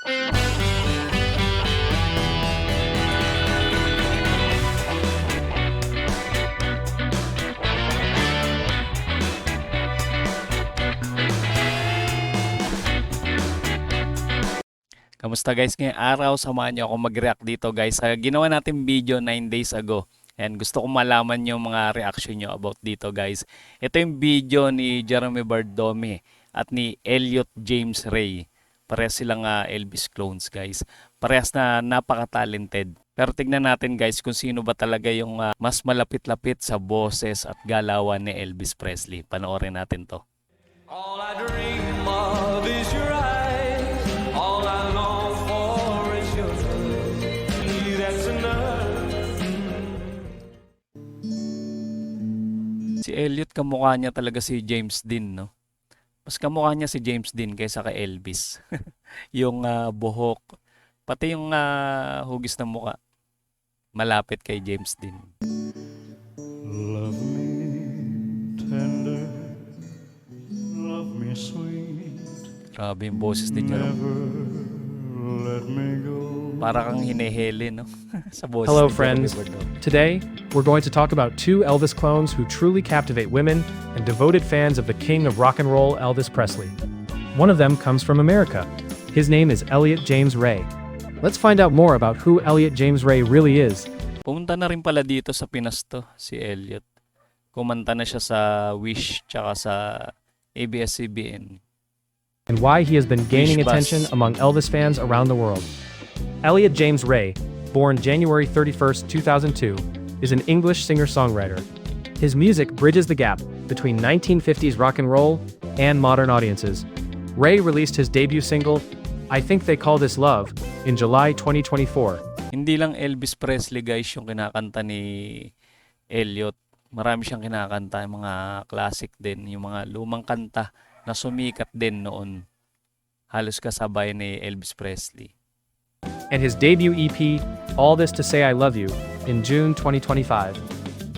Kamusta guys? Ngayong araw, samahan niyo ako mag-react dito guys. Sa ginawa natin video 9 days ago. And gusto ko malaman yung mga reaction nyo about dito guys. Ito yung video ni Jeremy Bardome at ni Elliot James Ray. Parehas silang Elvis clones guys. Parehas na napaka-talented. Pero tignan natin guys kung sino ba talaga yung mas malapit-lapit sa boses at galawan ni Elvis Presley. Panoorin natin to. All I dream of is your eyes. All I long for is your touch. That's enough. Si Elliot kamukha niya talaga si James Dean, no? Mas kamukha niya si James Dean kaysa kay Elvis. Yung buhok, pati yung hugis ng mukha. Malapit kay James Dean. Love me tender, love me sweet, Grabe yung boses din niya, no? never let me go. Para kang hinehele, no? Sa boses Hello, ni Jeremy friends. Bardome. Today, we're going to talk about two Elvis clones who truly captivate women and devoted fans of the king of rock and roll, Elvis Presley. One of them comes from America. His name is Elliot James Ray. Let's find out more about who Elliot James Ray really is. Pumunta na rin pala dito sa Pinas to, si Elliot. Kumanta na siya sa Wish tsaka sa ABS-CBN. And why he has been gaining Wish Bus. attention among Elvis fans around the world. Elliot James Ray, born January 31st, 2002, is an English singer-songwriter. His music bridges the gap between 1950s rock and roll and modern audiences. Ray released his debut single, I Think They Call This Love, in July 2024. Hindi lang Elvis Presley guys yung kinakanta ni Elliot. Marami siyang kinakanta, yung mga classic din, yung mga lumang kanta na sumikat din noon. Halos kasabay ni Elvis Presley. And his debut EP, All This to Say I Love You, in June 2025.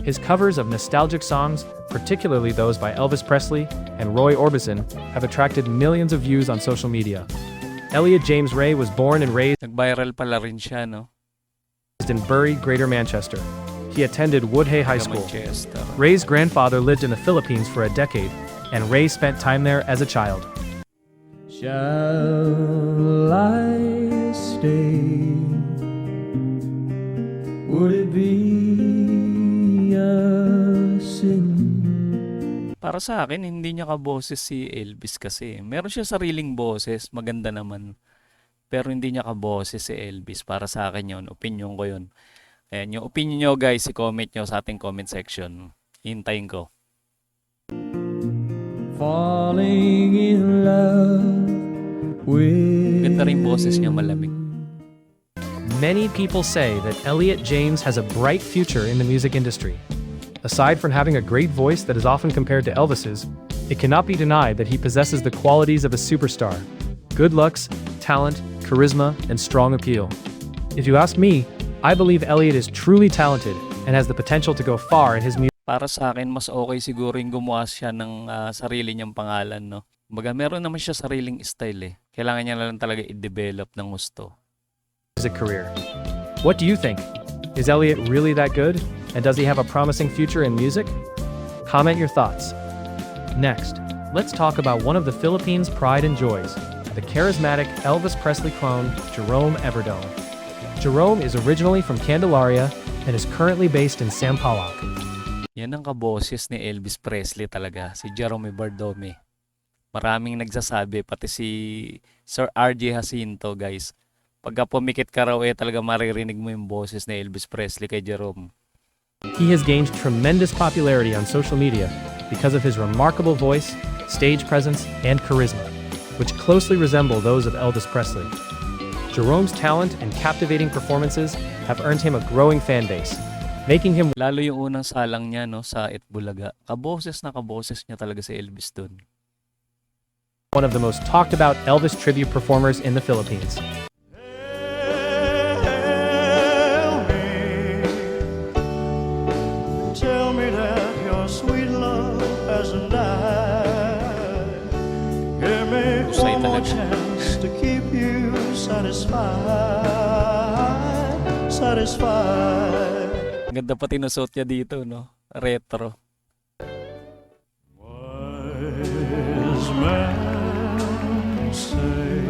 His covers of nostalgic songs, particularly those by Elvis Presley and Roy Orbison, have attracted millions of views on social media. Elliot James Ray was born and raised Nag-viral pala rin siya, no? in Bury, Greater Manchester. He attended Woodhay High School. Manchester. Ray's grandfather lived in the Philippines for a decade, and Ray spent time there as a child. Shall I stay? Would it be a sin? Para sa akin, hindi niya kaboses si Elvis kasi. Meron siya sariling boses, maganda naman. Pero hindi niya kaboses si Elvis. Para sa akin yun, opinion ko yun. Ayan, yung opinion nyo guys, i-comment nyo sa ating comment section. Hintayin ko. Falling in love with Ganda rin boses niya, malamig. Many people say that Elliot James has a bright future in the music industry. Aside from having a great voice that is often compared to Elvis's, it cannot be denied that he possesses the qualities of a superstar: good looks, talent, charisma, and strong appeal. If you ask me, I believe Elliot is truly talented and has the potential to go far in his Para sa akin, mas okay siguro yung gumawa siya ng sarili niyang pangalan, no? Baga, meron naman siya sariling style eh. Kailangan niya lang talaga i-develop ng gusto. music career. What do you think? Is Elliot really that good? And does he have a promising future in music? Comment your thoughts. Next, let's talk about one of the Philippines' pride and joys, the charismatic Elvis Presley clone, Jerome Everdome. Jerome is originally from Candelaria and is currently based in Sampaloc. Yan ang kaboses ni Elvis Presley talaga, si Jerome Bardome. Maraming nagsasabi, pati si Sir RJ Jacinto guys. Pagka pumikit ka raw talaga maririnig mo yung boses ni Elvis Presley kay Jerome. He has gained tremendous popularity on social media because of his remarkable voice, stage presence, and charisma, which closely resemble those of Elvis Presley. Jerome's talent and captivating performances have earned him a growing fan base, making him Lalo yung unang salang niya no, sa Itbulaga. Kaboses niya talaga si Elvis dun. one of the most talked about Elvis tribute performers in the Philippines. Tell me that your sweet love hasn't died. Give me Husay one more talaga. chance just to keep you satisfied. Ang ganda pa tinusot niya dito, no? Retro. Wise men say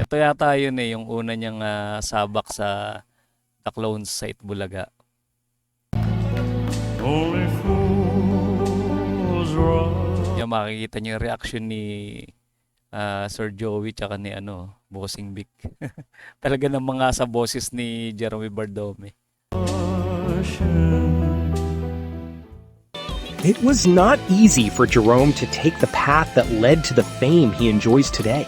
Ito yata yun eh, yung una niyang sabak sa The Clones sa Itbulaga. only fools rush. Yung makikita niyo yung reaction ni Sir Joey tsaka ni Bossing Vic. Talaga ng mga sa boses ni Jeremy Bardome. It was not easy for Jerome to take the path that led to the fame he enjoys today.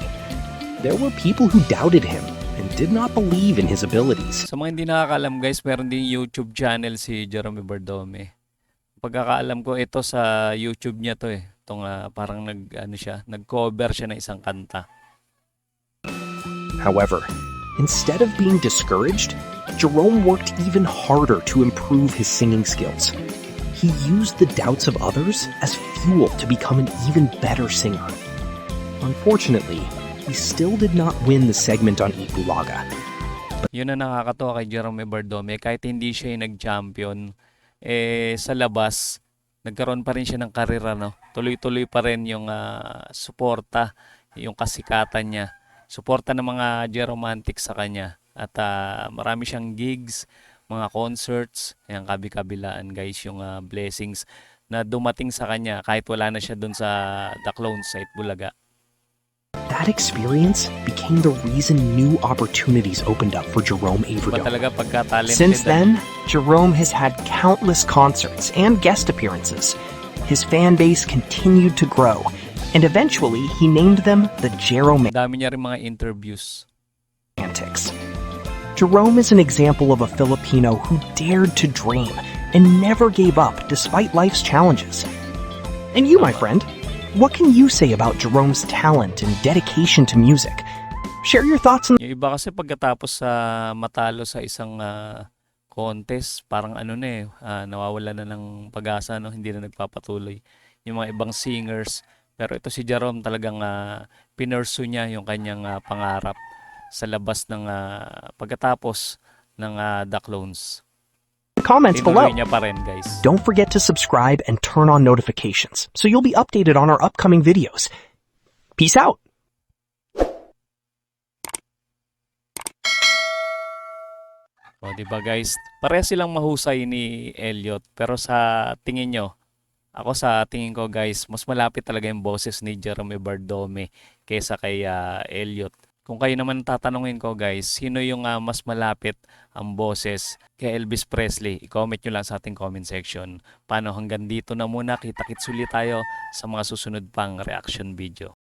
There were people who doubted him and did not believe in his abilities. Sa mga hindi nakakaalam guys, meron din YouTube channel si Jeremy Bardome. Pagkakaalam ko ito sa YouTube niya to eh. Itong parang nag-cover siya ng isang kanta. However, instead of being discouraged, Jerome worked even harder to improve his singing skills. He used the doubts of others as fuel to become an even better singer. Unfortunately, he still did not win the segment on Itbulaga. Yun na nakakatawa kay Jerome Bardome. Kahit hindi siya yung nag-champion, sa labas, nagkaroon pa rin siya ng karera, no? Tuloy-tuloy pa rin yung suporta, yung kasikatan niya. Suporta ng mga Jeromantics sa kanya. At marami siyang gigs, mga concerts, yung kabi-kabilaan guys, yung blessings na dumating sa kanya kahit wala na siya dun sa The Clones sa Itbulaga. That experience became the reason new opportunities opened up for Jerome Iba Averdome. talaga pagka-talented. Since then, Jerome has had countless concerts and guest appearances. His fan base continued to grow, and eventually he named them the Jeromantics. Dami niya rin mga interviews. Jerome is an example of a Filipino who dared to dream and never gave up despite life's challenges. And you, my friend, what can you say about Jerome's talent and dedication to music? Share your thoughts in Yung iba kasi pagkatapos sa matalo sa isang contest, parang nawawala na ng pag-asa, no? Hindi na nagpapatuloy yung mga ibang singers. Pero ito si Jerome talagang pinursu niya yung kanyang pangarap sa labas ng pagkatapos ng The Clones. comments below. Tinuloy niya pa rin, guys. Don't forget to subscribe and turn on notifications so you'll be updated on our upcoming videos. Peace out. O, diba guys? Pareha silang mahusay ni Elliot. Pero sa tingin nyo, ako sa tingin ko guys, mas malapit talaga yung boses ni Jeremy Bardome kaysa kay Elliot. Kung kayo naman tatanungin ko guys, sino yung mas malapit ang boses kay Elvis Presley? I-comment nyo lang sa ating comment section. Paano hanggang dito na muna, kita-kits ulit tayo sa mga susunod pang reaction video.